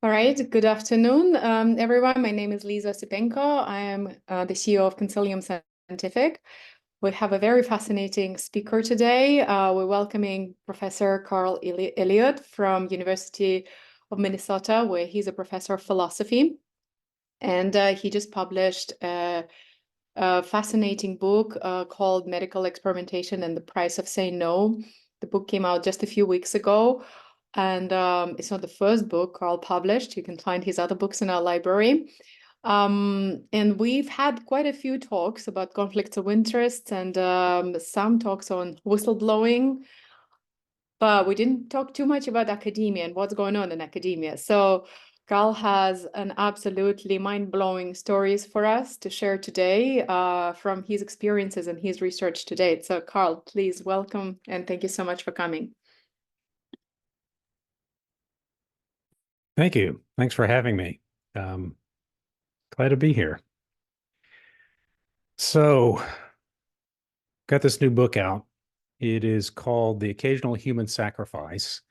All right, good afternoon, everyone. My name is Lisa Sipenko. I am the CEO of Consilium Scientific. We have a very fascinating speaker today. We're welcoming Professor Carl Elliott from University of Minnesota, where he's a professor of philosophy. And he just published a fascinating book called Medical Experimentation and the Price of Saying No. The book came out just a few weeks ago. And it's not the first book Carl published. You can find his other books in our library. And we've had quite a few talks about conflicts of interest and some talks on whistleblowing, but we didn't talk too much about academia and what's going on in academia. So Carl has an absolutely mind-blowing stories for us to share today from his experiences and his research to date. So Carl, please welcome and thank you so much for coming. Thank you. Thanks for having me. Glad to be here. So, got this new book out. It is called The Occasional Human Sacrifice.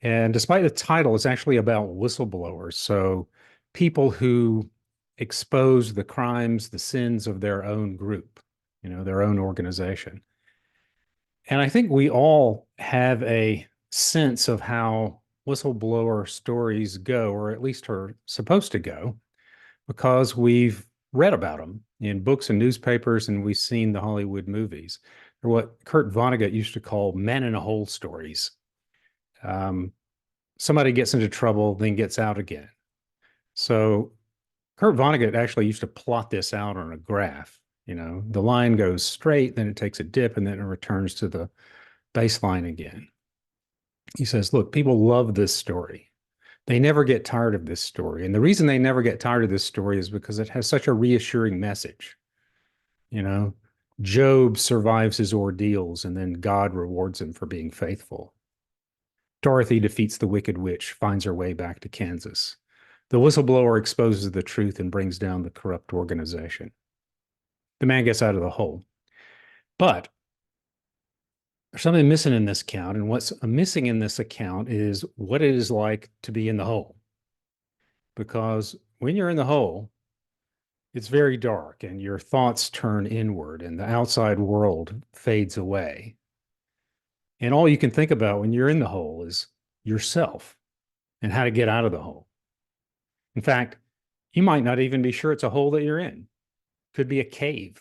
And despite the title, it's actually about whistleblowers. So, people who expose the crimes, the sins of their own group, their own organization. And I think we all have a sense of how whistleblower stories go, or at least are supposed to go, because we've read about them in books and newspapers, and we've seen the Hollywood movies. They're what Kurt Vonnegut used to call man-in-a-hole stories. Somebody gets into trouble, then gets out again. So Kurt Vonnegut actually used to plot this out on a graph. The line goes straight, then it takes a dip, and then it returns to the baseline again. He says, look, people love this story. They never get tired of this story. And the reason they never get tired of this story is because it has such a reassuring message. Job survives his ordeals, and then God rewards him for being faithful. Dorothy defeats the wicked witch, finds her way back to Kansas. The whistleblower exposes the truth and brings down the corrupt organization. The man gets out of the hole. But there's something missing in this account, and what's missing in this account is what it is like to be in the hole. Because when you're in the hole, it's very dark and your thoughts turn inward and the outside world fades away. And all you can think about when you're in the hole is yourself and how to get out of the hole. In fact, you might not even be sure it's a hole that you're in. Could be a cave,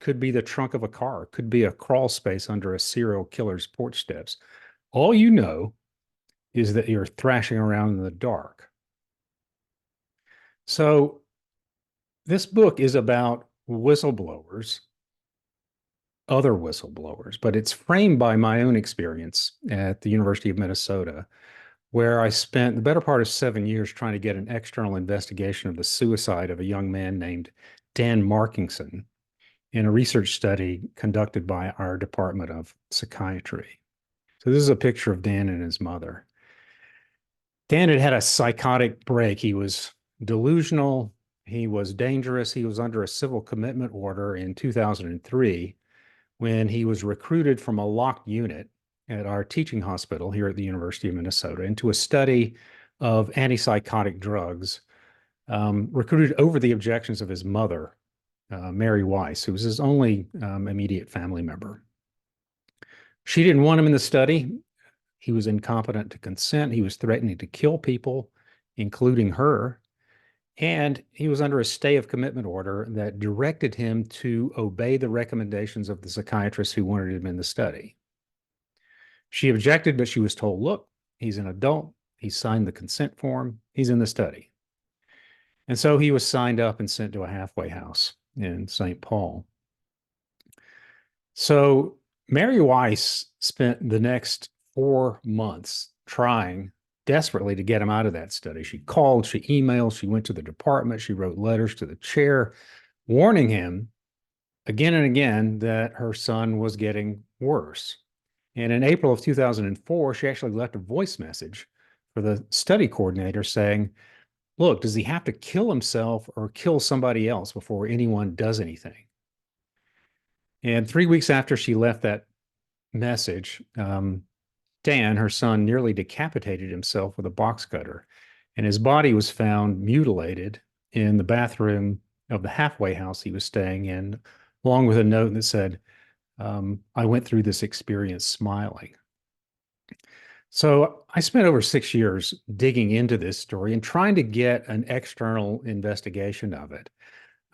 could be the trunk of a car, could be a crawl space under a serial killer's porch steps. All you know is that you're thrashing around in the dark. So this book is about whistleblowers, other whistleblowers, but it's framed by my own experience at the University of Minnesota, where I spent the better part of 7 years trying to get an external investigation of the suicide of a young man named Dan Markingson in a research study conducted by our Department of Psychiatry. So this is a picture of Dan and his mother. Dan had had a psychotic break. He was delusional. He was dangerous. He was under a civil commitment order in 2003 when he was recruited from a locked unit at our teaching hospital here at the University of Minnesota into a study of antipsychotic drugs, recruited over the objections of his mother, Mary Weiss, who was his only immediate family member. She didn't want him in the study. He was incompetent to consent. He was threatening to kill people, including her. And he was under a stay of commitment order that directed him to obey the recommendations of the psychiatrist who wanted him in the study. She objected, but she was told, look, he's an adult. He signed the consent form. He's in the study. And so he was signed up and sent to a halfway house in St. Paul. So Mary Weiss spent the next 4 months trying desperately to get him out of that study. She called, she emailed, she went to the department, she wrote letters to the chair, warning him again and again that her son was getting worse. And in April of 2004, she actually left a voice message for the study coordinator saying, look, does he have to kill himself or kill somebody else before anyone does anything? And 3 weeks after she left that message, Dan, her son, nearly decapitated himself with a box cutter. and his body was found mutilated in the bathroom of the halfway house he was staying in, along with a note that said, I went through this experience smiling. So I spent over 6 years digging into this story and trying to get an external investigation of it.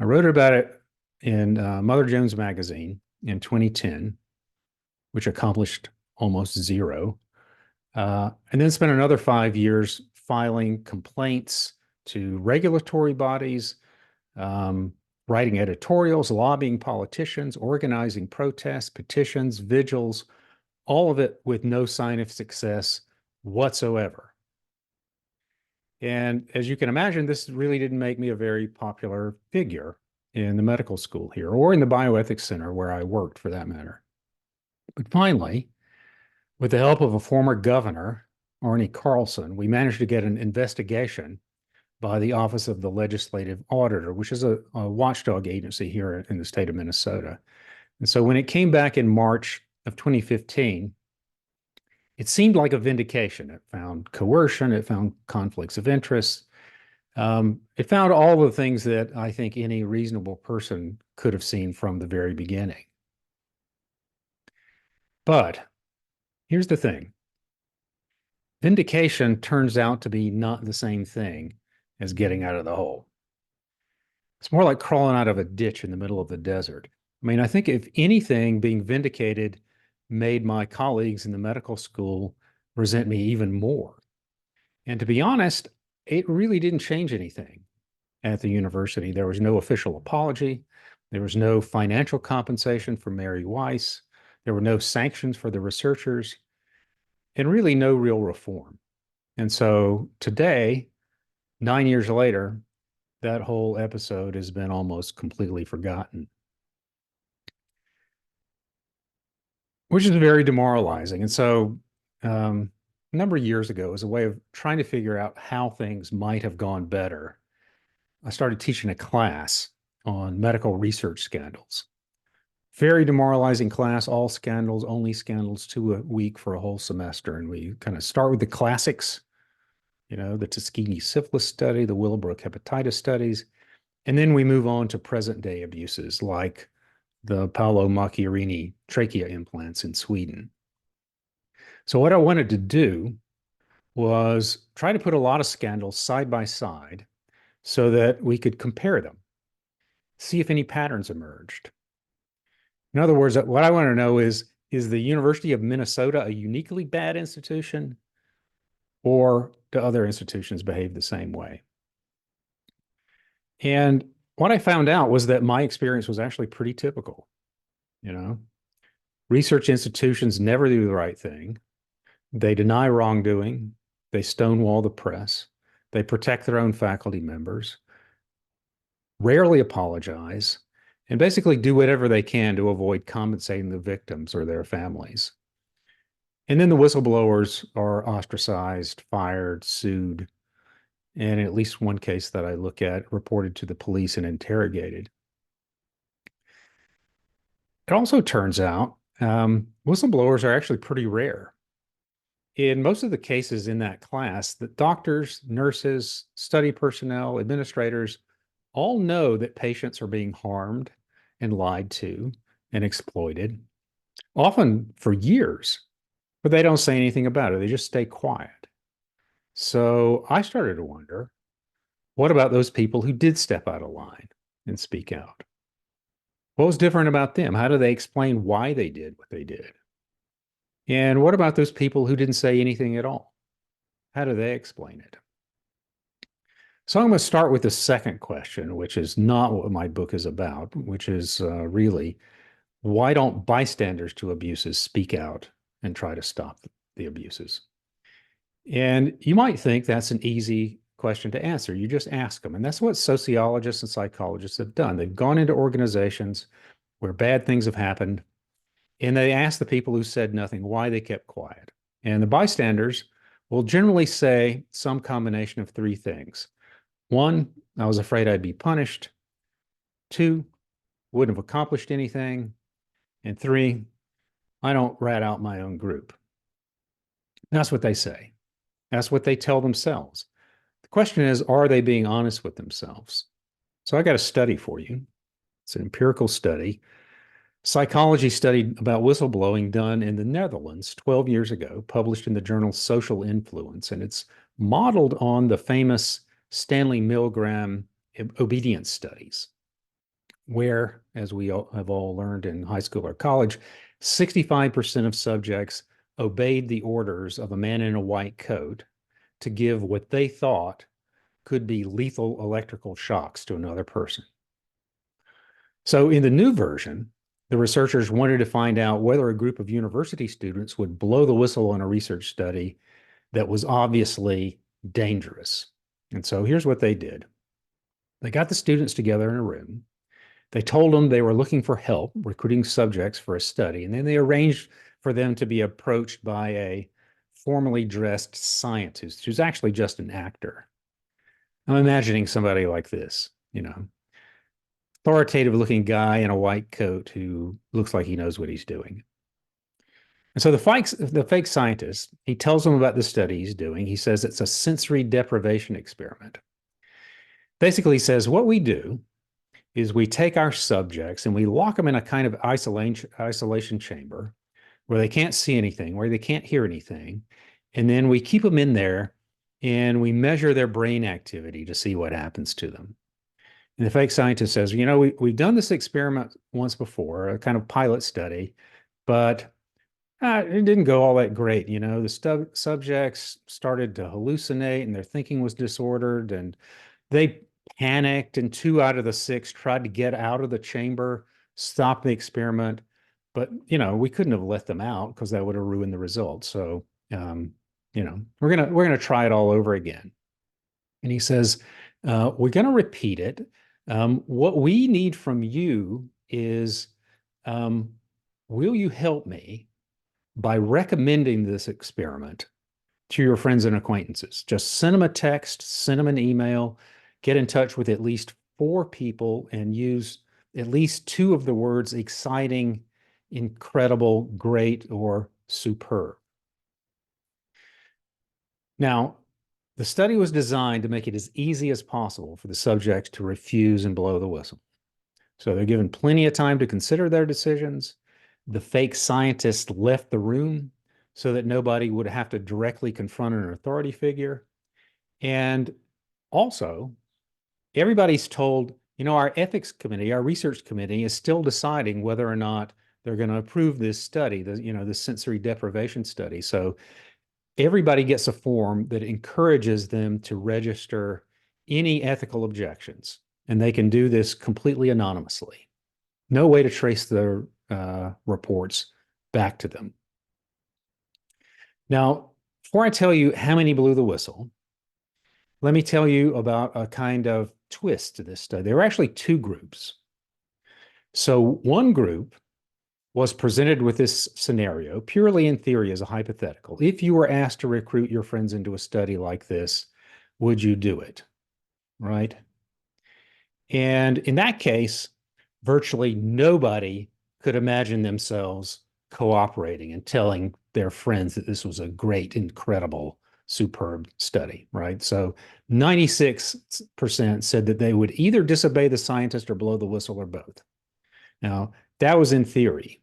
I wrote about it in Mother Jones magazine in 2010, which accomplished almost zero. And then spent another 5 years filing complaints to regulatory bodies, writing editorials, lobbying politicians, organizing protests, petitions, vigils, all of it with no sign of success whatsoever. And as you can imagine, this really didn't make me a very popular figure in the medical school here, or in the bioethics center where I worked for that matter. But finally, with the help of a former governor, Arne Carlson, we managed to get an investigation by the Office of the Legislative Auditor, which is a watchdog agency here in the state of Minnesota. And so when it came back in March of 2015, it seemed like a vindication. It found coercion, it found conflicts of interest. It found all the things that I think any reasonable person could have seen from the very beginning. But here's the thing. Vindication turns out to be not the same thing as getting out of the hole. It's more like crawling out of a ditch in the middle of the desert. I mean, I think if anything, being vindicated made my colleagues in the medical school resent me even more. And to be honest, it really didn't change anything at the university. There was no official apology. There was no financial compensation for Mary Weiss. There were no sanctions for the researchers, and really no real reform. And so today, 9 years later, that whole episode has been almost completely forgotten, which is very demoralizing. And so a number of years ago, as a way of trying to figure out how things might have gone better, I started teaching a class on medical research scandals. Very demoralizing class, all scandals, only scandals, 2 a week for a whole semester. And we kind of start with the classics, you know, the Tuskegee syphilis study, the Willowbrook hepatitis studies. And then we move on to present day abuses like the Paolo Macchiarini trachea implants in Sweden. So what I wanted to do was try to put a lot of scandals side by side so that we could compare them, see if any patterns emerged. In other words, what I want to know is the University of Minnesota a uniquely bad institution, or do other institutions behave the same way? And what I found out was that my experience was actually pretty typical. You know, research institutions never do the right thing. They deny wrongdoing. They stonewall the press. They protect their own faculty members, rarely apologize, and basically do whatever they can to avoid compensating the victims or their families. And then the whistleblowers are ostracized, fired, sued, and in at least one case that I look at, reported to the police and interrogated. It also turns out whistleblowers are actually pretty rare. In most of the cases in that class, the doctors, nurses, study personnel, administrators all know that patients are being harmed and lied to and exploited, often for years, but they don't say anything about it. They just stay quiet. So I started to wonder, what about those people who did step out of line and speak out? What was different about them? How do they explain why they did what they did? And what about those people who didn't say anything at all? How do they explain it? So I'm going to start with the second question, which is not what my book is about, which is really, why don't bystanders to abuses speak out and try to stop the abuses? And you might think that's an easy question to answer. You just ask them. And that's what sociologists and psychologists have done. They've gone into organizations where bad things have happened, and they ask the people who said nothing why they kept quiet. And the bystanders will generally say some combination of 3 things. 1, I was afraid I'd be punished. 2, wouldn't have accomplished anything. And 3, I don't rat out my own group. That's what they say. That's what they tell themselves. The question is, are they being honest with themselves? So I got a study for you. It's an empirical study. Psychology study about whistleblowing done in the Netherlands 12 years ago, published in the journal Social Influence. And it's modeled on the famous Stanley Milgram obedience studies, where, as we have all learned in high school or college, 65% of subjects obeyed the orders of a man in a white coat to give what they thought could be lethal electrical shocks to another person. So in the new version, the researchers wanted to find out whether a group of university students would blow the whistle on a research study that was obviously dangerous. And so here's what they did. They got the students together in a room. They told them they were looking for help recruiting subjects for a study, and then they arranged for them to be approached by a formally dressed scientist who's actually just an actor. I'm imagining somebody like this, authoritative looking guy in a white coat who looks like he knows what he's doing. And so the fake scientist, he tells them about the study he's doing. He says it's a sensory deprivation experiment. Basically, he says what we do is we take our subjects and we lock them in a kind of isolation chamber where they can't see anything, where they can't hear anything. And then we keep them in there and we measure their brain activity to see what happens to them. And the fake scientist says, we've done this experiment once before, a kind of pilot study, but it didn't go all that great. The subjects started to hallucinate and their thinking was disordered and they panicked, and 2 out of the 6 tried to get out of the chamber, stop the experiment. But, we couldn't have let them out because that would have ruined the results. So, we're gonna try it all over again. And he says, we're going to repeat it. What we need from you is, will you help me by recommending this experiment to your friends and acquaintances? Just send them a text, send them an email, get in touch with at least 4 people and use at least 2 of the words exciting, incredible, great, or superb. Now, the study was designed to make it as easy as possible for the subjects to refuse and blow the whistle. So they're given plenty of time to consider their decisions. The fake scientist left the room so that nobody would have to directly confront an authority figure. And also, everybody's told, our ethics committee, our research committee is still deciding whether or not they're going to approve this study, the sensory deprivation study. So everybody gets a form that encourages them to register any ethical objections, and they can do this completely anonymously. No way to trace their reports back to them. Now, before I tell you how many blew the whistle, let me tell you about a kind of twist to this study. There were actually 2 groups. So one group was presented with this scenario purely in theory as a hypothetical. If you were asked to recruit your friends into a study like this, would you do it? Right? And in that case, virtually nobody could imagine themselves cooperating and telling their friends that this was a great, incredible, superb study, right? So 96% said that they would either disobey the scientist or blow the whistle or both. Now, that was in theory.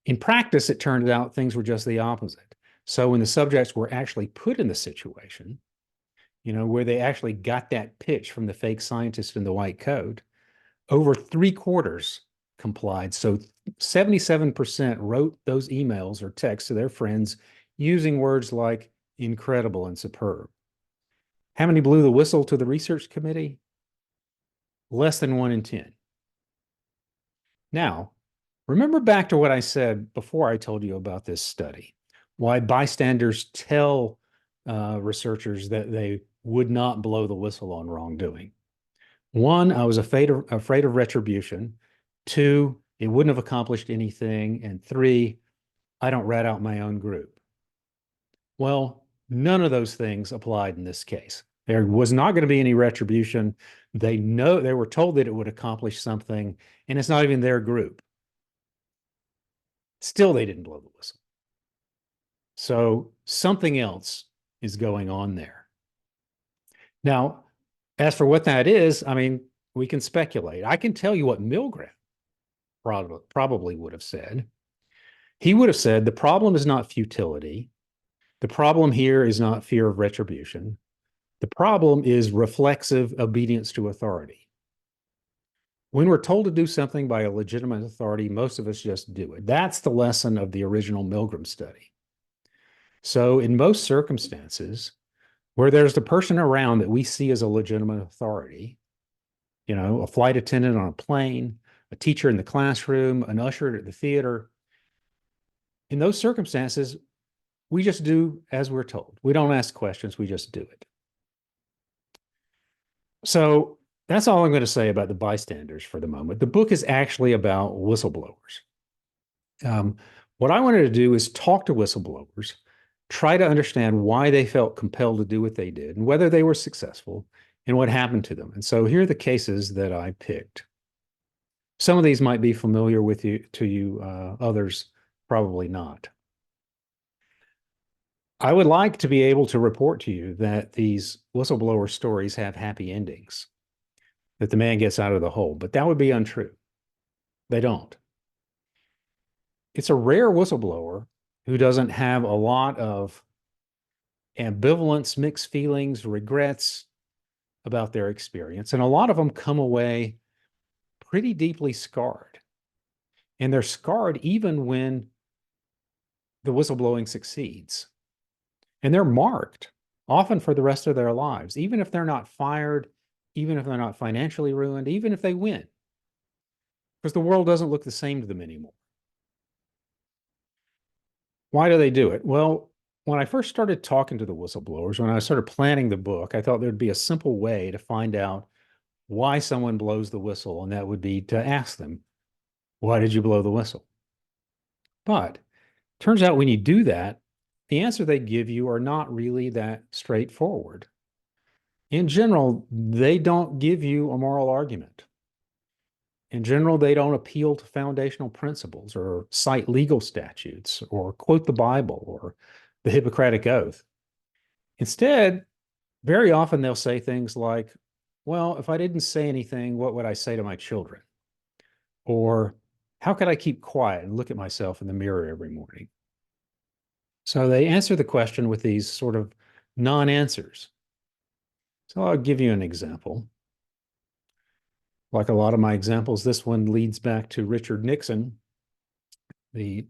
In practice, it turned out things were just the opposite. So when the subjects were actually put in the situation, where they actually got that pitch from the fake scientist in the white coat, over 3/4 complied. So 77% wrote those emails or texts to their friends using words like incredible and superb. How many blew the whistle to the research committee? Less than 1 in 10. Now, remember back to what I said before I told you about this study, why bystanders tell researchers that they would not blow the whistle on wrongdoing. 1, I was afraid of retribution. 2, it wouldn't have accomplished anything. And 3, I don't rat out my own group. Well, none of those things applied in this case. There was not going to be any retribution. They were told that it would accomplish something, and it's not even their group. Still, they didn't blow the whistle. So something else is going on there. Now, as for what that is, I mean, we can speculate. I can tell you what Milgram probably would have said. He would have said the problem is not futility. The problem here is not fear of retribution. The problem is reflexive obedience to authority. When we're told to do something by a legitimate authority, most of us just do it. That's the lesson of the original Milgram study. So in most circumstances where there's the person around that we see as a legitimate authority, you know, a flight attendant on a plane, a teacher in the classroom, an usher at the theater, in those circumstances, we just do as we're told. We don't ask questions, we just do it. So that's all I'm going to say about the bystanders for the moment. The book is actually about whistleblowers. What I wanted to do is talk to whistleblowers, try to understand why they felt compelled to do what they did and whether they were successful and what happened to them. And so here are the cases that I picked. Some of these might be familiar to you, others probably not. I would like to be able to report to you that these whistleblower stories have happy endings, that the man gets out of the hole, but that would be untrue. They don't. It's a rare whistleblower who doesn't have a lot of ambivalence, mixed feelings, regrets about their experience. And a lot of them come away pretty deeply scarred. And they're scarred even when the whistleblowing succeeds. And they're marked often for the rest of their lives, even if they're not fired, even if they're not financially ruined, even if they win, because the world doesn't look the same to them anymore. Why do they do it? Well, when I first started talking to the whistleblowers, when I started planning the book, I thought there'd be a simple way to find out why someone blows the whistle, and that would be to ask them, why did you blow the whistle? But turns out when you do that, the answer they give you are not really that straightforward. In general, they don't give you a moral argument. In general, they don't appeal to foundational principles or cite legal statutes or quote the Bible or the Hippocratic Oath. Instead, very often they'll say things like, well, if I didn't say anything, what would I say to my children? Or how could I keep quiet and look at myself in the mirror every morning? So they answer the question with these sort of non-answers. So I'll give you an example. Like a lot of my examples, this one leads back to Richard Nixon, the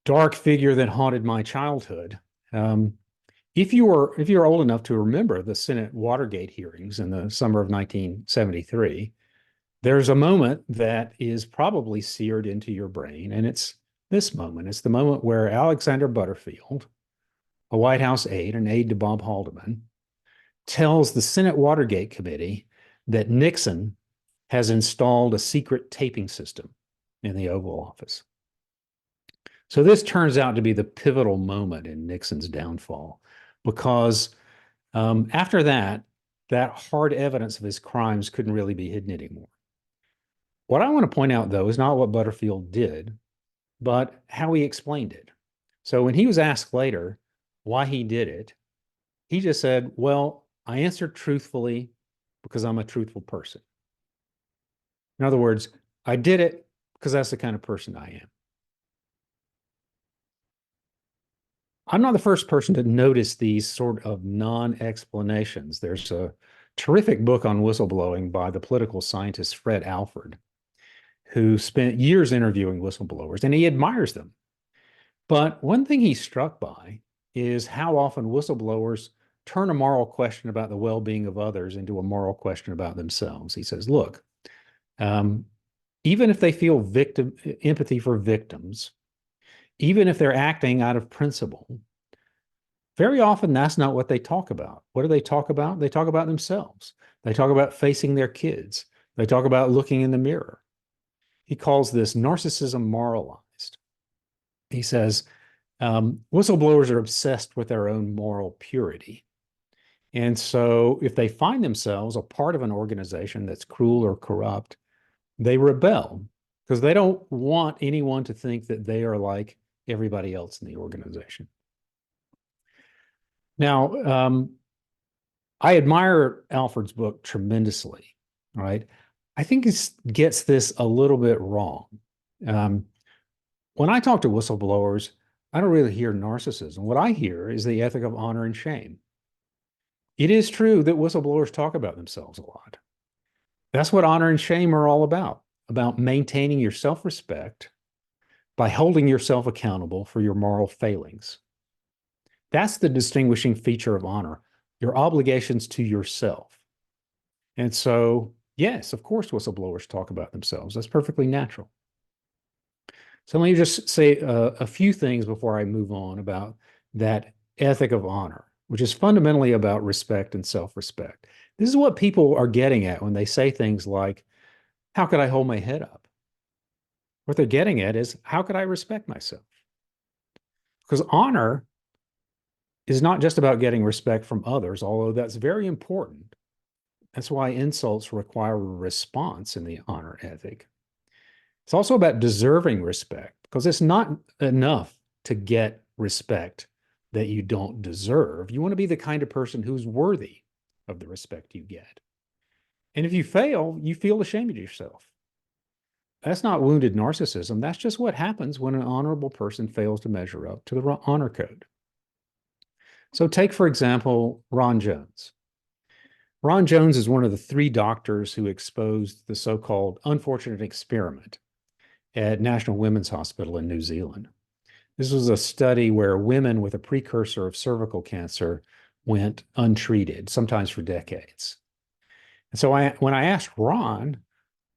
dark figure that haunted my childhood. If you're old enough to remember the Senate Watergate hearings in the summer of 1973, there's a moment that is probably seared into your brain, and it's this moment. It's the moment where Alexander Butterfield, a White House aide, an aide to Bob Haldeman, tells the Senate Watergate Committee that Nixon has installed a secret taping system in the Oval Office. So this turns out to be the pivotal moment in Nixon's downfall, because after that, that hard evidence of his crimes couldn't really be hidden anymore. What I want to point out, though, is not what Butterfield did, but how he explained it. So when he was asked later why he did it, he just said, well, I answered truthfully because I'm a truthful person. In other words, I did it because that's the kind of person I am. I'm not the first person to notice these sort of non-explanations. There's a terrific book on whistleblowing by the political scientist Fred Alford, who spent years interviewing whistleblowers, and he admires them. But one thing he's struck by is how often whistleblowers turn a moral question about the well-being of others into a moral question about themselves. He says, look, even if they feel empathy for victims, even if they're acting out of principle, very often that's not what they talk about. What do they talk about? They talk about themselves. They talk about facing their kids. They talk about looking in the mirror. He calls this narcissism moralized. He says, whistleblowers are obsessed with their own moral purity. And so if they find themselves a part of an organization that's cruel or corrupt, they rebel because they don't want anyone to think that they are like everybody else in the organization. Now, I admire Alfred's book tremendously, right? I think he gets this a little bit wrong. Um, when I talk to whistleblowers, I don't really hear narcissism. What I hear is the ethic of honor and shame. It is true that whistleblowers talk about themselves a lot. That's what honor and shame are all about maintaining your self-respect by holding yourself accountable for your moral failings. That's the distinguishing feature of honor, your obligations to yourself. And so, yes, of course, whistleblowers talk about themselves. That's perfectly natural. So let me just say a few things before I move on about that ethic of honor, which is fundamentally about respect and self-respect. This is what people are getting at when they say things like, how could I hold my head up? What they're getting at is, how could I respect myself? Because honor is not just about getting respect from others, although that's very important. That's why insults require a response in the honor ethic. It's also about deserving respect, because it's not enough to get respect that you don't deserve. You want to be the kind of person who's worthy of the respect you get. And if you fail, you feel ashamed of yourself. That's not wounded narcissism. That's just what happens when an honorable person fails to measure up to the honor code. So take, for example, Ron Jones. Ron Jones is one of the 3 doctors who exposed the so-called unfortunate experiment at National Women's Hospital in New Zealand. This was a study where women with a precursor of cervical cancer went untreated, sometimes for decades. And so when I asked Ron,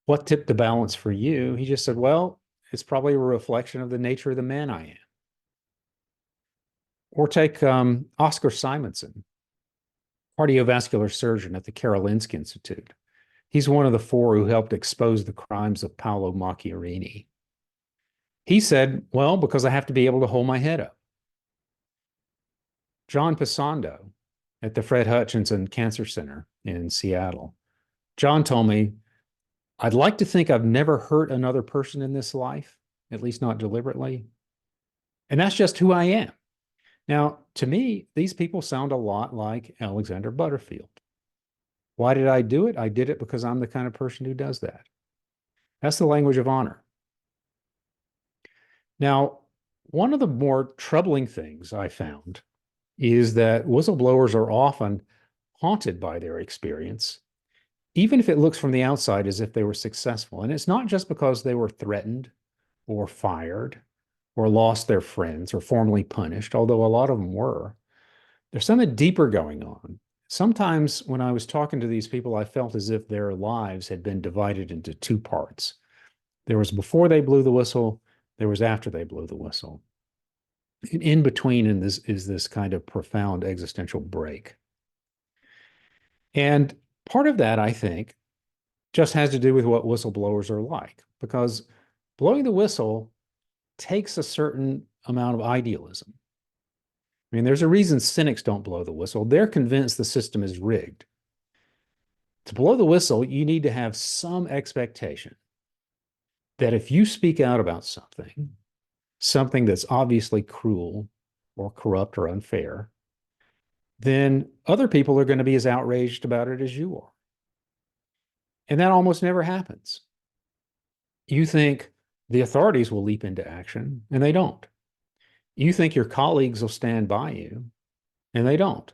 what tipped the balance for you? He just said, well, it's probably a reflection of the nature of the man I am. Or take Oscar Simonson, cardiovascular surgeon at the Karolinska Institute. He's one of the 4 who helped expose the crimes of Paolo Macchiarini. He said, well, because I have to be able to hold my head up. John Pisando at the Fred Hutchinson Cancer Center in Seattle. John told me, I'd like to think I've never hurt another person in this life, at least not deliberately. And that's just who I am. Now, to me, these people sound a lot like Alexander Butterfield. Why did I do it? I did it because I'm the kind of person who does that. That's the language of honor. Now, one of the more troubling things I found is that whistleblowers are often haunted by their experience, even if it looks from the outside as if they were successful. And it's not just because they were threatened or fired or lost their friends or formally punished, although a lot of them were. There's something deeper going on. Sometimes when I was talking to these people, I felt as if their lives had been divided into 2 parts. There was before they blew the whistle, there was after they blew the whistle. And in between is this kind of profound existential break. And part of that, I think, just has to do with what whistleblowers are like, because blowing the whistle takes a certain amount of idealism. I mean, there's a reason cynics don't blow the whistle. They're convinced the system is rigged. To blow the whistle, you need to have some expectation that if you speak out about something that's obviously cruel or corrupt or unfair, then other people are going to be as outraged about it as you are. And that almost never happens. You think the authorities will leap into action, and they don't. You think your colleagues will stand by you, and they don't.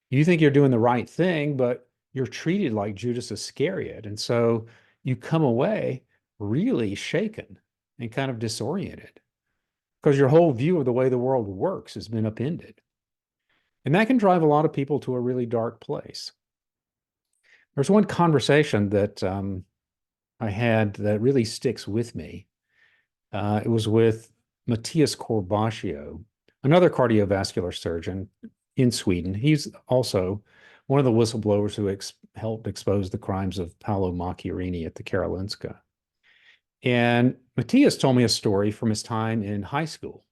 You think you're doing the right thing, but you're treated like Judas Iscariot. And so you come away really shaken and kind of disoriented because your whole view of the way the world works has been upended. And that can drive a lot of people to a really dark place. There's one conversation that I had that really sticks with me. It was with Matthias Corbaccio, another cardiovascular surgeon in Sweden. He's also one of the whistleblowers who helped expose the crimes of Paolo Macchiarini at the Karolinska. And Matthias told me a story from his time in high school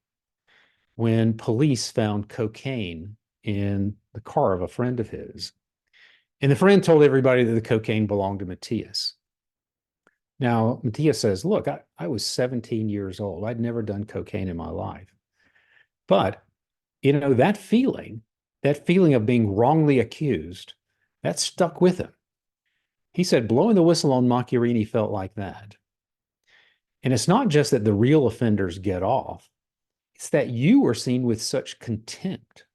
when police found cocaine in the car of a friend of his. And the friend told everybody that the cocaine belonged to Matthias. Now, Matthias says, look, I was 17 years old. I'd never done cocaine in my life. But, that feeling of being wrongly accused That stuck with him. He said blowing the whistle on Macchiarini felt like that. And it's not just that the real offenders get off, it's that you are seen with such contempt.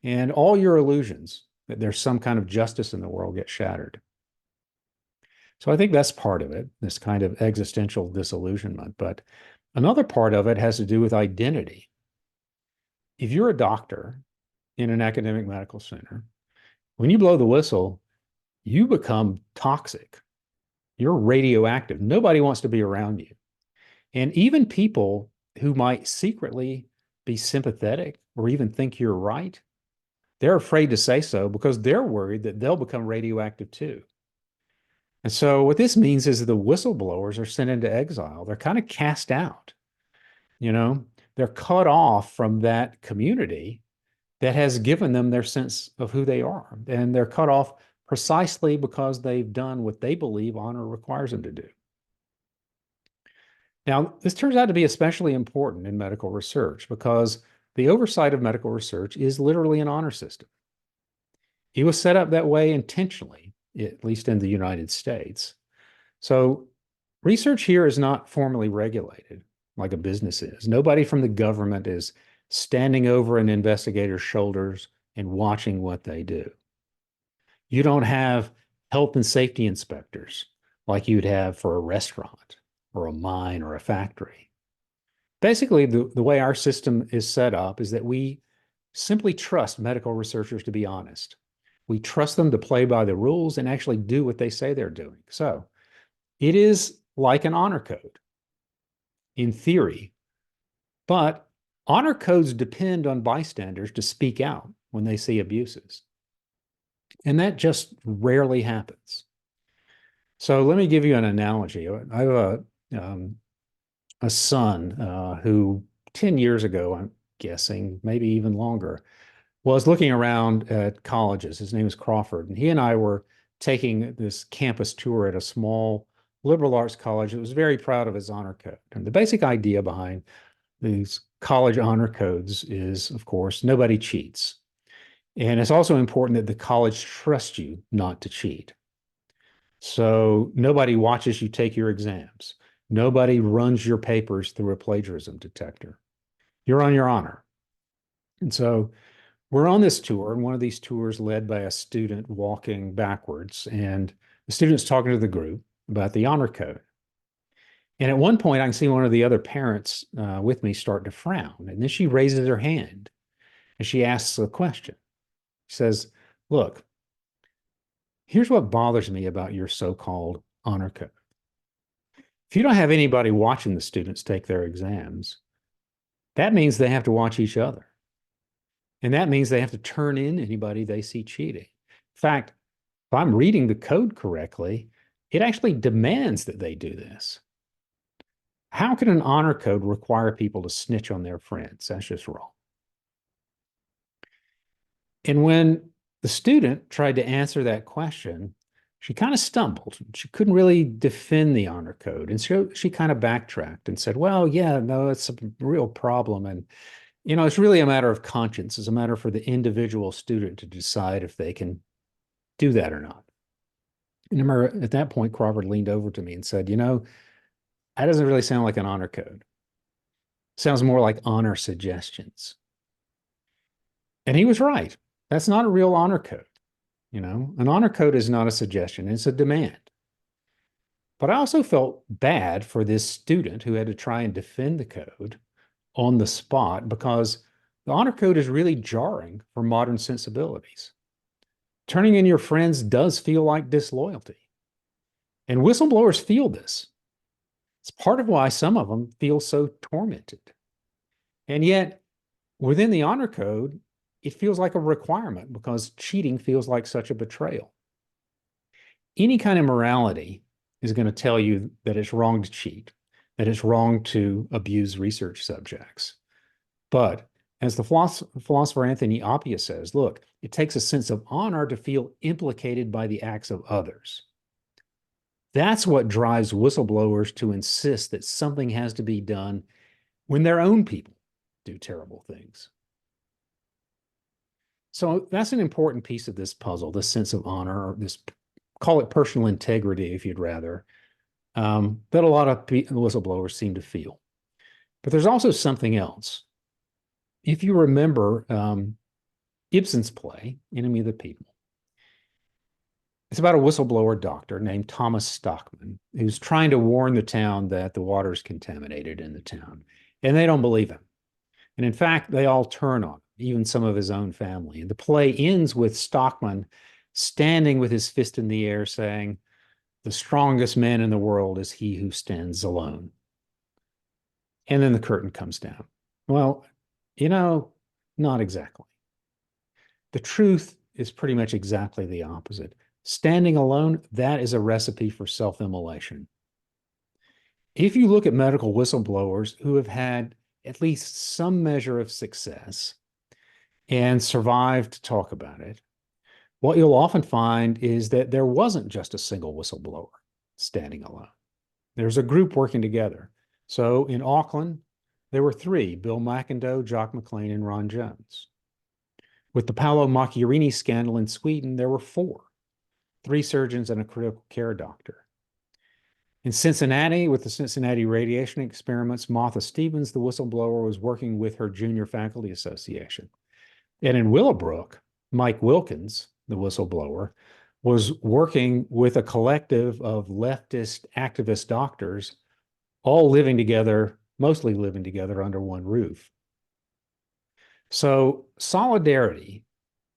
And all your illusions that there's some kind of justice in the world get shattered. So I think that's part of it, this kind of existential disillusionment. But another part of it has to do with identity. If you're a doctor in an academic medical center, when you blow the whistle, you become toxic. You're radioactive. Nobody wants to be around you. And even people who might secretly be sympathetic or even think you're right, they're afraid to say so because they're worried that they'll become radioactive too. And so what this means is that the whistleblowers are sent into exile. They're kind of cast out, you know, they're cut off from that community that has given them their sense of who they are. And they're cut off precisely because they've done what they believe honor requires them to do. Now, this turns out to be especially important in medical research because the oversight of medical research is literally an honor system. It was set up that way intentionally, at least in the United States. So research here is not formally regulated like a business is. Nobody from the government is standing over an investigator's shoulders and watching what they do. You don't have health and safety inspectors like you'd have for a restaurant or a mine or a factory. Basically, the way our system is set up is that we simply trust medical researchers to be honest. We trust them to play by the rules and actually do what they say they're doing. So it is like an honor code in theory, but honor codes depend on bystanders to speak out when they see abuses. And that just rarely happens. So let me give you an analogy. I have a son who 10 years ago, I'm guessing, maybe even longer, was looking around at colleges. His name is Crawford, and he and I were taking this campus tour at a small liberal arts college that was very proud of its honor code. And the basic idea behind these college honor codes is, of course, nobody cheats. And it's also important that the college trusts you not to cheat. So nobody watches you take your exams. Nobody runs your papers through a plagiarism detector. You're on your honor. And so we're on this tour, and one of these tours led by a student walking backwards, and the student's talking to the group about the honor code. And at one point, I can see one of the other parents with me start to frown. And then she raises her hand and she asks a question. She says, "Look, here's what bothers me about your so-called honor code. If you don't have anybody watching the students take their exams, that means they have to watch each other. And that means they have to turn in anybody they see cheating. In fact, if I'm reading the code correctly, it actually demands that they do this. How can an honor code require people to snitch on their friends? That's just wrong." And when the student tried to answer that question, she kind of stumbled. She couldn't really defend the honor code. And so she kind of backtracked and said, "Well, yeah, no, it's a real problem. And, you know, it's really a matter of conscience. It's a matter for the individual student to decide if they can do that or not." And I remember at that point, Crawford leaned over to me and said, "You know, that doesn't really sound like an honor code. It sounds more like honor suggestions." And he was right. That's not a real honor code. You know, an honor code is not a suggestion, it's a demand. But I also felt bad for this student who had to try and defend the code on the spot because the honor code is really jarring for modern sensibilities. Turning in your friends does feel like disloyalty. And whistleblowers feel this. It's part of why some of them feel so tormented. And yet, within the honor code, it feels like a requirement because cheating feels like such a betrayal. Any kind of morality is going to tell you that it's wrong to cheat, that it's wrong to abuse research subjects. But as the philosopher Anthony Appia says, look, it takes a sense of honor to feel implicated by the acts of others. That's what drives whistleblowers to insist that something has to be done when their own people do terrible things. So that's an important piece of this puzzle, this sense of honor, or this, call it personal integrity, if you'd rather, that a lot of whistleblowers seem to feel. But there's also something else. If you remember Ibsen's play, Enemy of the People, it's about a whistleblower doctor named Thomas Stockman who's trying to warn the town that the water is contaminated in the town. And they don't believe him. And in fact, they all turn on him, even some of his own family. And the play ends with Stockman standing with his fist in the air saying, "The strongest man in the world is he who stands alone." And then the curtain comes down. Well, not exactly. The truth is pretty much exactly the opposite. Standing alone, that is a recipe for self-immolation. If you look at medical whistleblowers who have had at least some measure of success and survived to talk about it, what you'll often find is that there wasn't just a single whistleblower standing alone. There's a group working together. So in Auckland, there were three: Bill McIndoe, Jock McLean, and Ron Jones. With the Paolo Macchiarini scandal in Sweden, there were four: three surgeons and a critical care doctor. In Cincinnati, with the Cincinnati radiation experiments, Martha Stevens, the whistleblower, was working with her junior faculty association. And in Willowbrook, Mike Wilkins, the whistleblower, was working with a collective of leftist activist doctors, all living together, mostly living together under one roof. So solidarity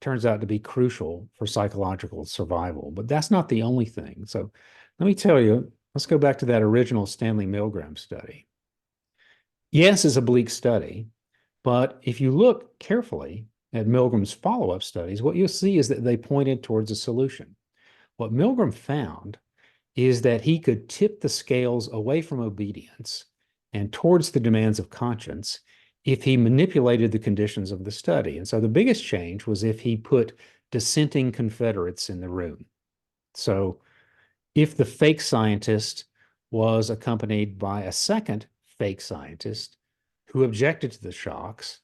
turns out to be crucial for psychological survival, but that's not the only thing. So let me tell you, let's go back to that original Stanley Milgram study. Yes, it's a bleak study, but if you look carefully at Milgram's follow-up studies, what you'll see is that they pointed towards a solution. What Milgram found is that he could tip the scales away from obedience and towards the demands of conscience if he manipulated the conditions of the study. And so the biggest change was if he put dissenting Confederates in the room. So if the fake scientist was accompanied by a second fake scientist who objected to the shocks,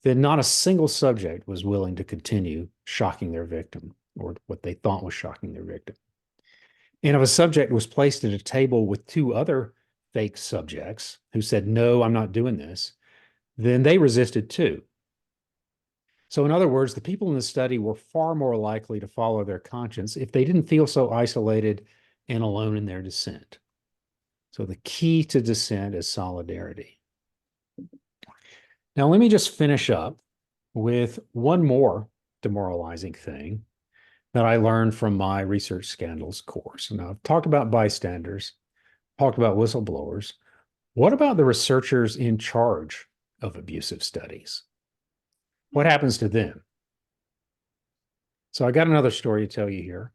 then not a single subject was willing to continue shocking their victim, or what they thought was shocking their victim. And if a subject was placed at a table with two other fake subjects who said, "No, I'm not doing this," then they resisted too. So in other words, the people in the study were far more likely to follow their conscience if they didn't feel so isolated and alone in their dissent. So the key to dissent is solidarity. Now, let me just finish up with one more demoralizing thing that I learned from my research scandals course. Now, I've talked about bystanders, talked about whistleblowers. What about the researchers in charge of abusive studies? What happens to them? So I got another story to tell you here.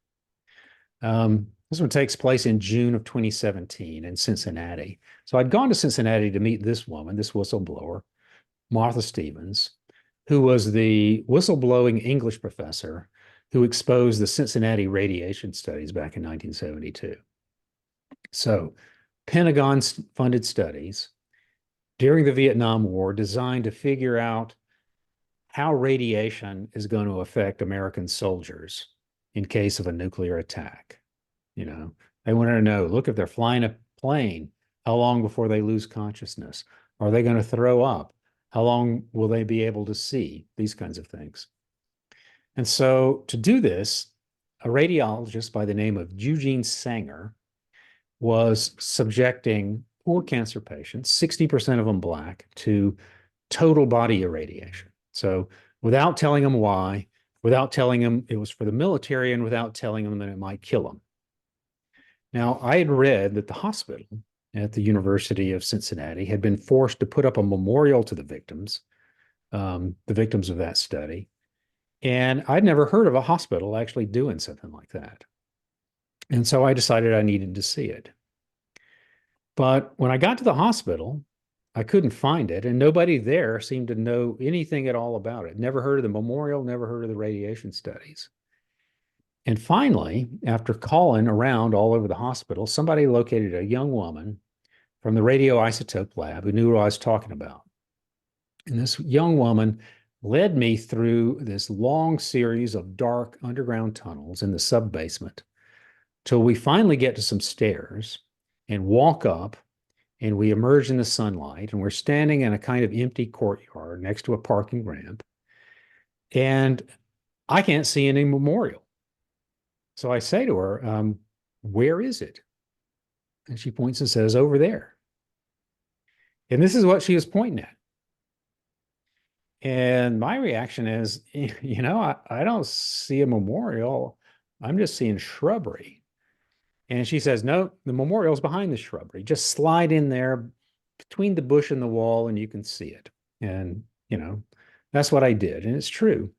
This one takes place in June of 2017 in Cincinnati. So I'd gone to Cincinnati to meet this woman, this whistleblower, Martha Stevens, who was the whistleblowing English professor who exposed the Cincinnati radiation studies back in 1972. So Pentagon-funded studies during the Vietnam War designed to figure out how radiation is going to affect American soldiers in case of a nuclear attack. They wanted to know, look, if they're flying a plane, how long before they lose consciousness? Are they going to throw up? How long will they be able to see? These kinds of things. And so to do this, a radiologist by the name of Eugene Sanger was subjecting poor cancer patients, 60% of them Black, to total body irradiation. So without telling them why, without telling them it was for the military, and without telling them that it might kill them. Now, I had read that the hospital at the University of Cincinnati had been forced to put up a memorial to the victims of that study. And I'd never heard of a hospital actually doing something like that. And so I decided I needed to see it. But when I got to the hospital, I couldn't find it, and nobody there seemed to know anything at all about it. Never heard of the memorial, never heard of the radiation studies. And finally, after calling around all over the hospital, somebody located a young woman from the radioisotope lab who knew what I was talking about. And this young woman led me through this long series of dark underground tunnels in the sub-basement till we finally get to some stairs and walk up, and we emerge in the sunlight, and we're standing in a kind of empty courtyard next to a parking ramp, and I can't see any memorial. So I say to her, where is it? And she points and says, over there. And this is what she was pointing at. And my reaction is, I don't see a memorial. I'm just seeing shrubbery. And she says, no, the memorial's behind the shrubbery. Just slide in there between the bush and the wall and you can see it. And, that's what I did. And it's true.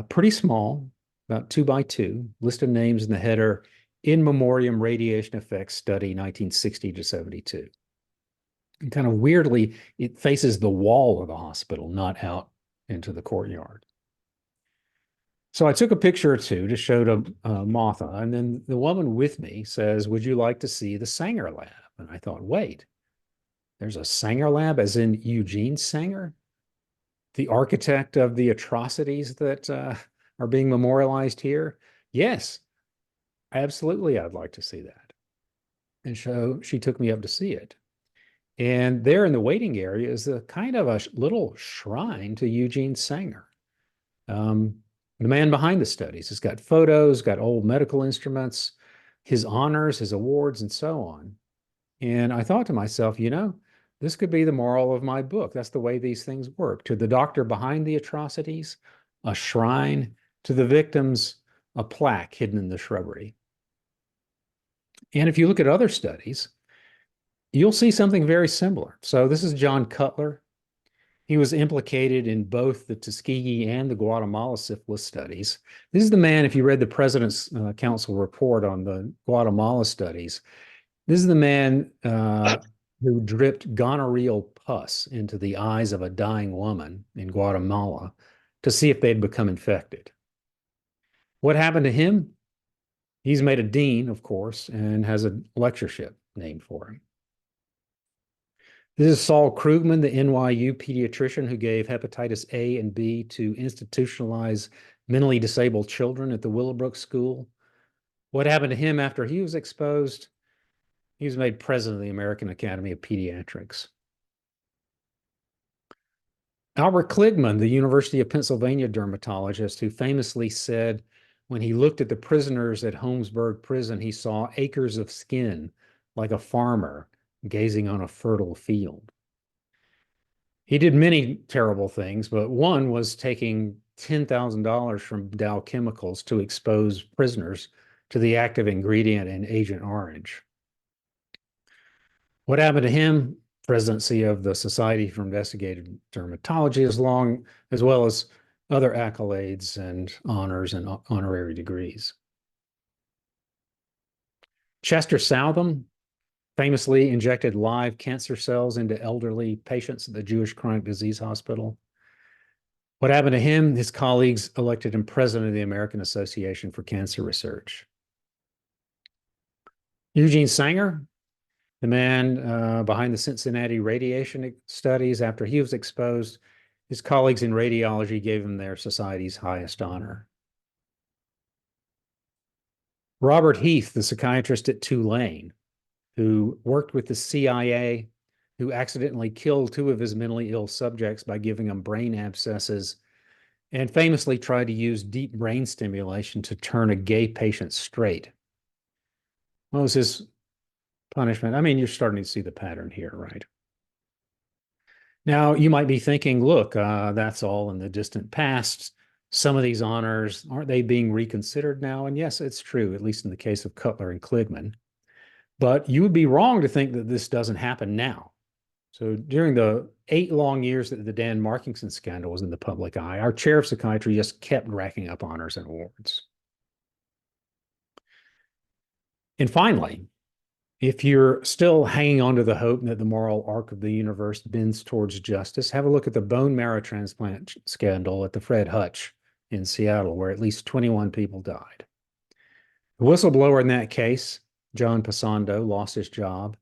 Pretty small, about 2 by 2, list of names in the header, In Memoriam Radiation Effects Study 1960 to 72. And kind of weirdly, it faces the wall of the hospital, not out into the courtyard. So I took a picture or two to show to Martha, and then the woman with me says, would you like to see the Sanger lab? And I thought, wait, there's a Sanger lab, as in Eugene Sanger, the architect of the atrocities that are being memorialized here? Yes, absolutely, I'd like to see that. And so she took me up to see it. And there in the waiting area is a kind of a little shrine to Eugene Sanger. The man behind the studies has got photos, got old medical instruments, his honors, his awards, and so on. And I thought to myself, this could be the moral of my book. That's the way these things work. To the doctor behind the atrocities, a shrine. To the victims, a plaque hidden in the shrubbery. And if you look at other studies, you'll see something very similar. So this is John Cutler. He was implicated in both the Tuskegee and the Guatemala syphilis studies. This is the man, if you read the President's Council report on the Guatemala studies, this is the man who dripped gonorrheal pus into the eyes of a dying woman in Guatemala to see if they'd become infected. What happened to him? He's made a dean, of course, and has a lectureship named for him. This is Saul Krugman, the NYU pediatrician who gave hepatitis A and B to institutionalize mentally disabled children at the Willowbrook School. What happened to him after he was exposed? He was made president of the American Academy of Pediatrics. Albert Kligman, the University of Pennsylvania dermatologist, who famously said when he looked at the prisoners at Holmesburg Prison, he saw acres of skin like a farmer gazing on a fertile field. He did many terrible things, but one was taking $10,000 from Dow Chemicals to expose prisoners to the active ingredient in Agent Orange. What happened to him? Presidency of the Society for Investigative Dermatology, as well as other accolades and honors and honorary degrees. Chester Southam famously injected live cancer cells into elderly patients at the Jewish Chronic Disease Hospital. What happened to him? His colleagues elected him president of the American Association for Cancer Research. Eugene Sanger, the man behind the Cincinnati radiation studies, after he was exposed, his colleagues in radiology gave him their society's highest honor. Robert Heath, the psychiatrist at Tulane, who worked with the CIA, who accidentally killed 2 of his mentally ill subjects by giving them brain abscesses, and famously tried to use deep brain stimulation to turn a gay patient straight. What was his punishment? I mean, you're starting to see the pattern here, right? Now, you might be thinking, look, that's all in the distant past. Some of these honors, aren't they being reconsidered now? And yes, it's true, at least in the case of Cutler and Kligman. But you would be wrong to think that this doesn't happen now. So during the 8 long years that the Dan Markingson scandal was in the public eye, our chair of psychiatry just kept racking up honors and awards. And finally, if you're still hanging on to the hope that the moral arc of the universe bends towards justice, have a look at the bone marrow transplant scandal at the Fred Hutch in Seattle, where at least 21 people died. The whistleblower in that case, John Pasando, lost his job,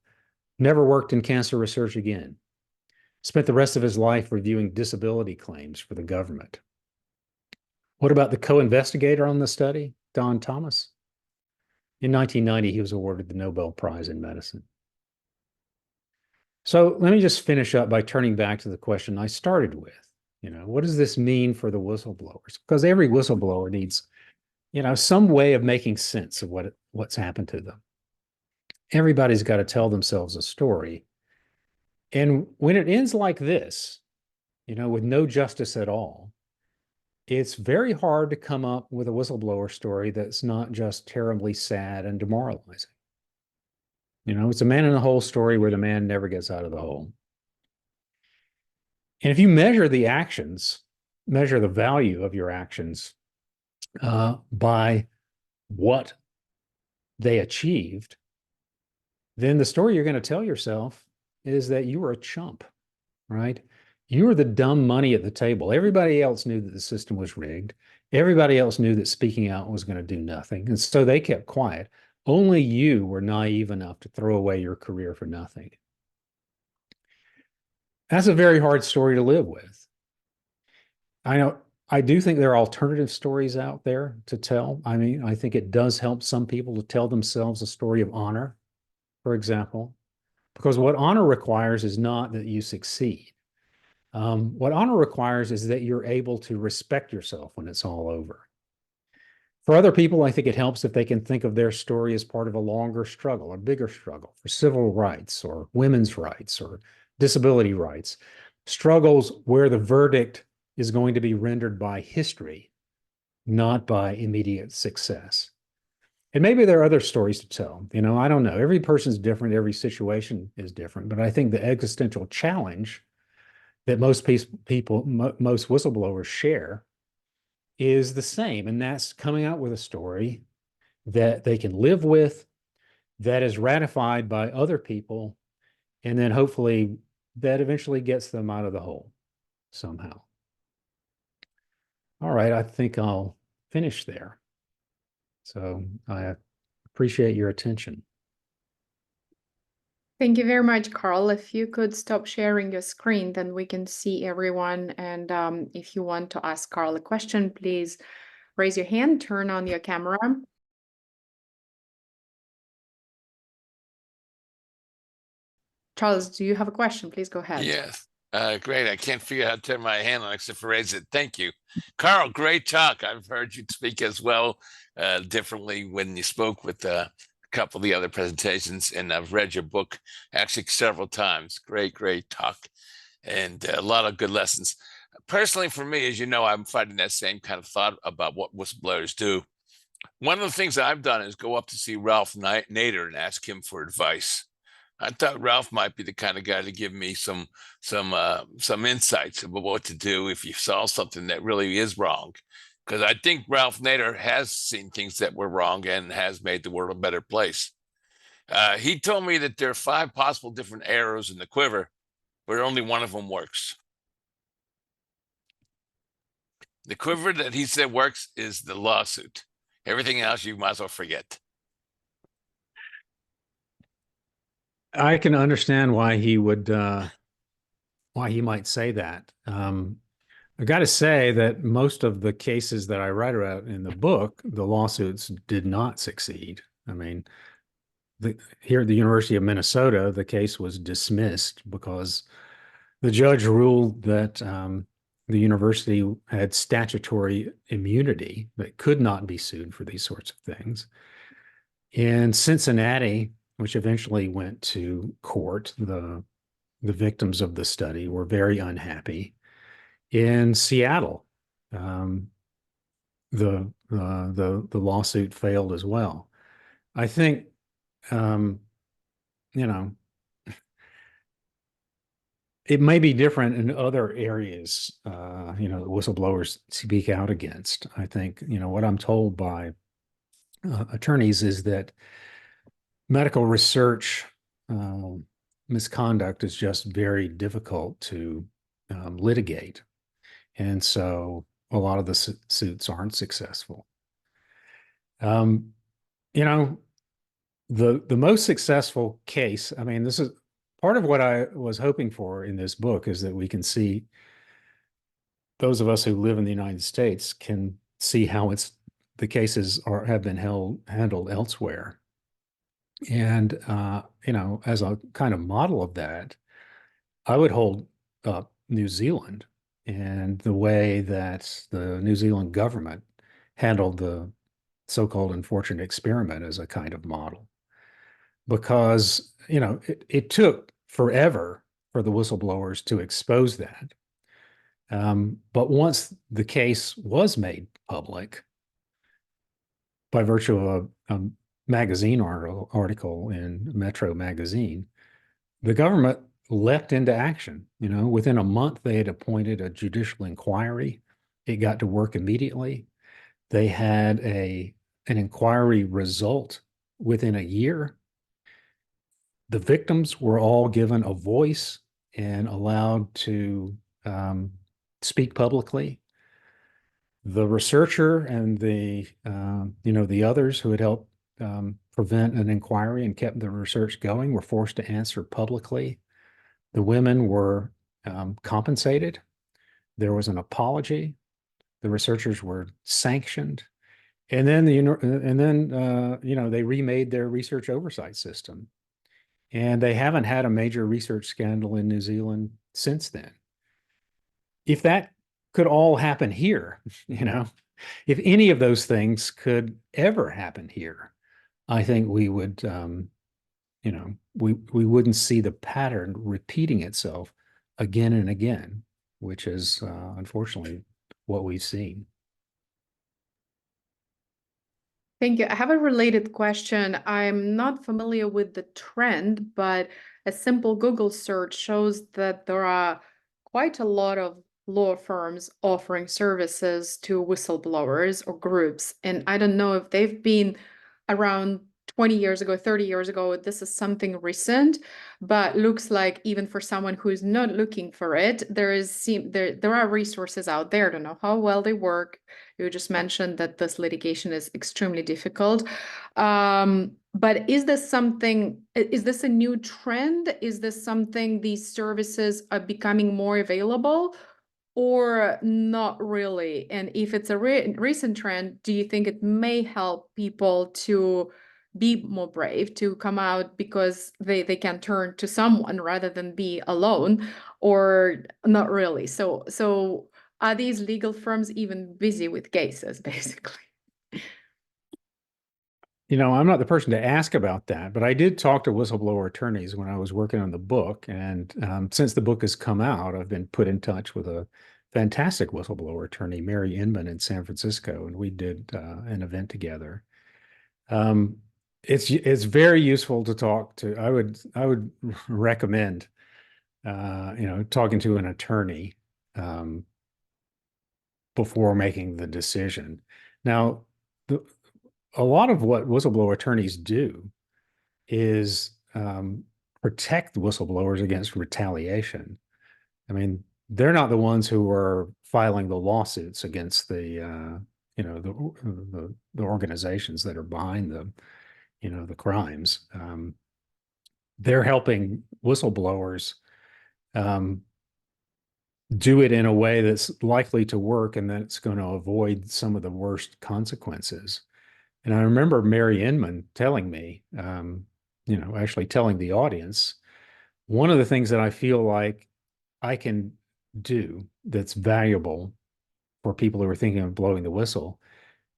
never worked in cancer research again. spent the rest of his life reviewing disability claims for the government. What about the co-investigator on the study, Don Thomas? In 1990, he was awarded the Nobel Prize in Medicine. So let me just finish up by turning back to the question I started with. What does this mean for the whistleblowers? Because every whistleblower needs, some way of making sense of what's happened to them. Everybody's got to tell themselves a story. And when it ends like this, with no justice at all, it's very hard to come up with a whistleblower story that's not just terribly sad and demoralizing. It's a man in a hole story where the man never gets out of the hole. And if you measure the actions, measure the value of your actions by what they achieved, then the story you're going to tell yourself is that you were a chump, right? You were the dumb money at the table. Everybody else knew that the system was rigged. Everybody else knew that speaking out was going to do nothing. And so they kept quiet. Only you were naive enough to throw away your career for nothing. That's a very hard story to live with. I do think there are alternative stories out there to tell. I mean, I think it does help some people to tell themselves a story of honor, for example, because what honor requires is not that you succeed. What honor requires is that you're able to respect yourself when it's all over. For other people, I think it helps if they can think of their story as part of a longer struggle, a bigger struggle for civil rights or women's rights or disability rights, struggles where the verdict is going to be rendered by history, not by immediate success. And maybe there are other stories to tell. I don't know. Every person's different. Every situation is different. But I think the existential challenge that most whistleblowers share is the same. And that's coming out with a story that they can live with, that is ratified by other people, and then hopefully that eventually gets them out of the hole somehow. All right, I think I'll finish there. So I appreciate your attention. Thank you very much, Carl. If you could stop sharing your screen, then we can see everyone. And if you want to ask Carl a question, please raise your hand, turn on your camera. Charles, do you have a question? Please go ahead. Yes. Great. I can't figure out how to turn my hand on except for raise it. Thank you. Carl, great talk. I've heard you speak as well, differently when you spoke with a couple of the other presentations, and I've read your book actually several times. Great, great talk, and a lot of good lessons. Personally, for me, as you know, I'm fighting that same kind of thought about what whistleblowers do. One of the things I've done is go up to see Ralph Nader and ask him for advice. I thought Ralph might be the kind of guy to give me some insights about what to do if you saw something that really is wrong. Because I think Ralph Nader has seen things that were wrong and has made the world a better place. He told me that there are 5 possible different arrows in the quiver, but only one of them works. The quiver that he said works is the lawsuit. Everything else you might as well forget. I can understand why he might say that. I got to say that most of the cases that I write about in the book, the lawsuits did not succeed. I mean, here at the University of Minnesota, the case was dismissed because the judge ruled that the university had statutory immunity that could not be sued for these sorts of things. In Cincinnati, which eventually went to court, the victims of the study were very unhappy. In Seattle, the lawsuit failed as well. I think, it may be different in other areas, whistleblowers speak out against. I think, what I'm told by attorneys is that medical research misconduct is just very difficult to litigate. And so a lot of the suits aren't successful. The most successful case, I mean, this is part of what I was hoping for in this book is that we can see, those of us who live in the United States can see how the cases have been handled elsewhere. And, as a kind of model of that, I would hold up New Zealand and the way that the New Zealand government handled the so-called unfortunate experiment as a kind of model. Because, it took forever for the whistleblowers to expose that. But once the case was made public, by virtue of a magazine article in Metro magazine, the government leapt into action. Within a month, they had appointed a judicial inquiry. It got to work immediately. They had an inquiry result within a year. The victims were all given a voice and allowed to speak publicly. The researcher and the others who had helped prevent an inquiry and kept the research going were forced to answer publicly. The women were compensated. There was an apology. The researchers were sanctioned, and then they remade their research oversight system, and they haven't had a major research scandal in New Zealand since then. If that could all happen here, if any of those things could ever happen here, I think we would, we wouldn't see the pattern repeating itself again and again, which is unfortunately what we've seen. Thank you. I have a related question. I'm not familiar with the trend, but a simple Google search shows that there are quite a lot of law firms offering services to whistleblowers or groups. And I don't know if they've been around 20 years ago, 30 years ago. This is something recent, but looks like even for someone who is not looking for it, there are resources out there. I don't know how well they work. You just mentioned that this litigation is extremely difficult. But is this a new trend? Is this something these services are becoming more available? Or not really? And if it's a recent trend, do you think it may help people to be more brave, to come out because they can turn to someone rather than be alone, or not really? So are these legal firms even busy with cases, basically? I'm not the person to ask about that, but I did talk to whistleblower attorneys when I was working on the book. And since the book has come out, I've been put in touch with a fantastic whistleblower attorney, Mary Inman in San Francisco, and we did an event together. It's very useful to talk to. I would recommend, talking to an attorney before making the decision. Now, a lot of what whistleblower attorneys do is protect whistleblowers against retaliation. I mean, they're not the ones who are filing the lawsuits against the organizations that are behind the crimes. They're helping whistleblowers do it in a way that's likely to work and that's going to avoid some of the worst consequences. And I remember Mary Inman telling me, actually telling the audience, one of the things that I feel like I can do that's valuable for people who are thinking of blowing the whistle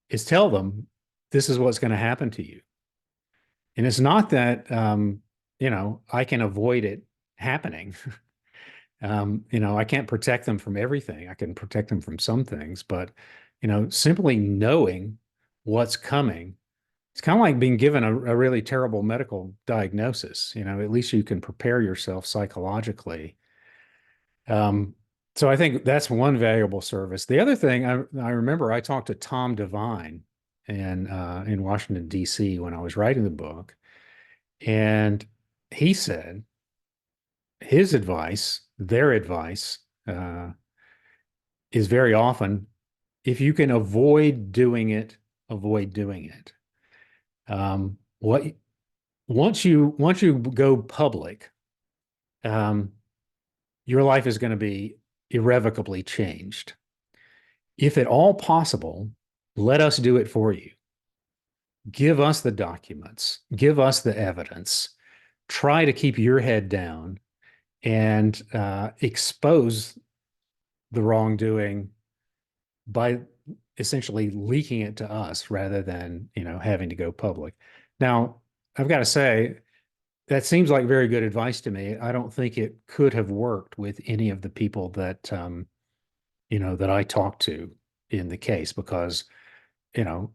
is tell them this is what's going to happen to you. And it's not that, I can avoid it happening. I can't protect them from everything. I can protect them from some things, but, simply knowing what's coming, it's kind of like being given a really terrible medical diagnosis. At least you can prepare yourself psychologically. So I think that's one valuable service. The other thing, I remember I talked to Tom Devine in Washington, D.C. when I was writing the book, and he said his advice, their advice, is very often, if you can avoid doing it, avoid doing it. Once you go public, your life is going to be irrevocably changed. If at all possible, let us do it for you. Give us the documents, give us the evidence, try to keep your head down and expose the wrongdoing by essentially leaking it to us rather than, having to go public. Now, I've got to say, that seems like very good advice to me. I don't think it could have worked with any of the people that, that I talked to in the case, because,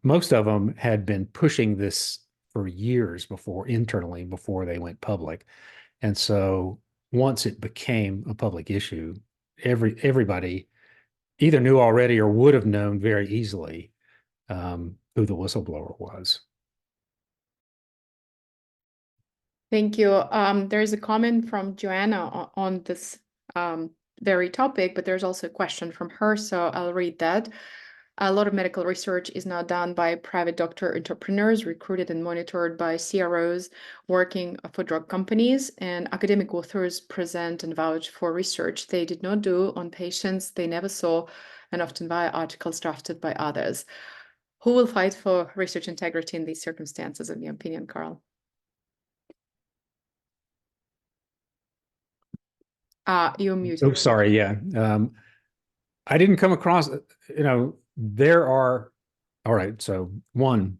most of them had been pushing this for years internally before they went public. And so once it became a public issue, everybody either knew already or would have known very easily who the whistleblower was. Thank you. There's a comment from Joanna on this very topic, but there's also a question from her, so I'll read that. A lot of medical research is now done by private doctor entrepreneurs recruited and monitored by CROs working for drug companies, and academic authors present and vouch for research they did not do on patients they never saw, and often via articles drafted by others. Who will fight for research integrity in these circumstances, in your opinion, Carl? You're muted. Oh, sorry. Yeah. I didn't come across, there are, all right. So one,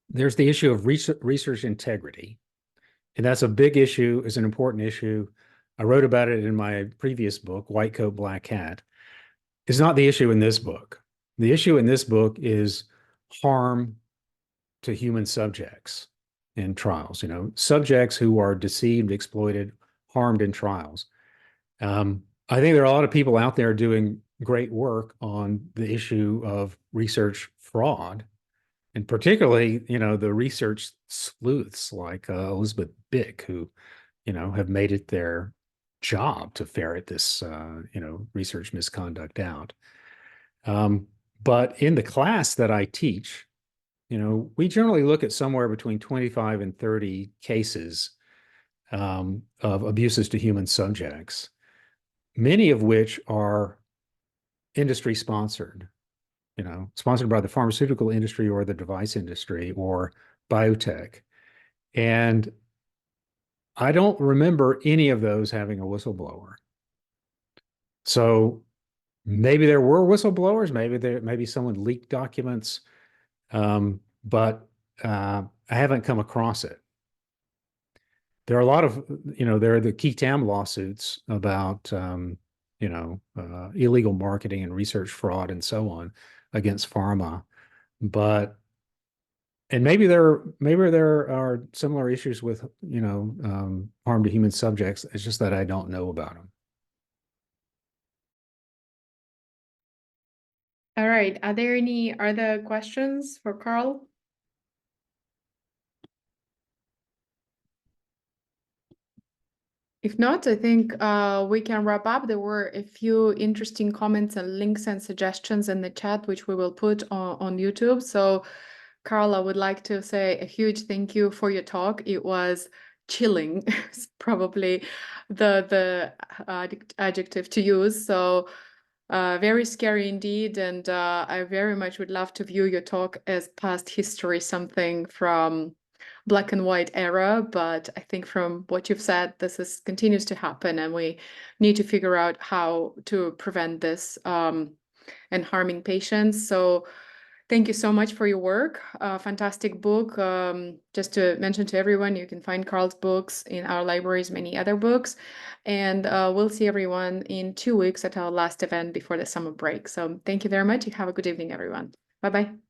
there's the issue of research integrity. And that's a big issue, is an important issue. I wrote about it in my previous book, White Coat, Black Hat. It's not the issue in this book. The issue in this book is harm to human subjects in trials, subjects who are deceived, exploited, harmed in trials. I think there are a lot of people out there doing great work on the issue of research fraud, and particularly, the research sleuths like Elizabeth Bick, who, have made it their job to ferret this, research misconduct out. But in the class that I teach, we generally look at somewhere between 25 and 30 cases of abuses to human subjects, many of which are industry sponsored, sponsored by the pharmaceutical industry or the device industry or biotech. And I don't remember any of those having a whistleblower. So maybe there were whistleblowers, maybe someone leaked documents, but I haven't come across it. There are a lot of, there are the key tam lawsuits about, illegal marketing and research fraud and so on against pharma, and maybe there are similar issues with, harm to human subjects. It's just that I don't know about them. All right. Are there any other questions for Carl? If not, I think we can wrap up. There were a few interesting comments and links and suggestions in the chat, which we will put on YouTube. So, Carl, I would like to say a huge thank you for your talk. It was chilling, probably the adjective to use. So, very scary indeed. And I very much would love to view your talk as past history, something from black and white era, but I think from what you've said, this continues to happen, and we need to figure out how to prevent this and harming patients. So thank you so much for your work. Fantastic book. Just to mention to everyone, you can find Carl's books in our libraries, many other books, and we'll see everyone in 2 weeks at our last event before the summer break. So thank you very much. You have a good evening, everyone. Bye-bye.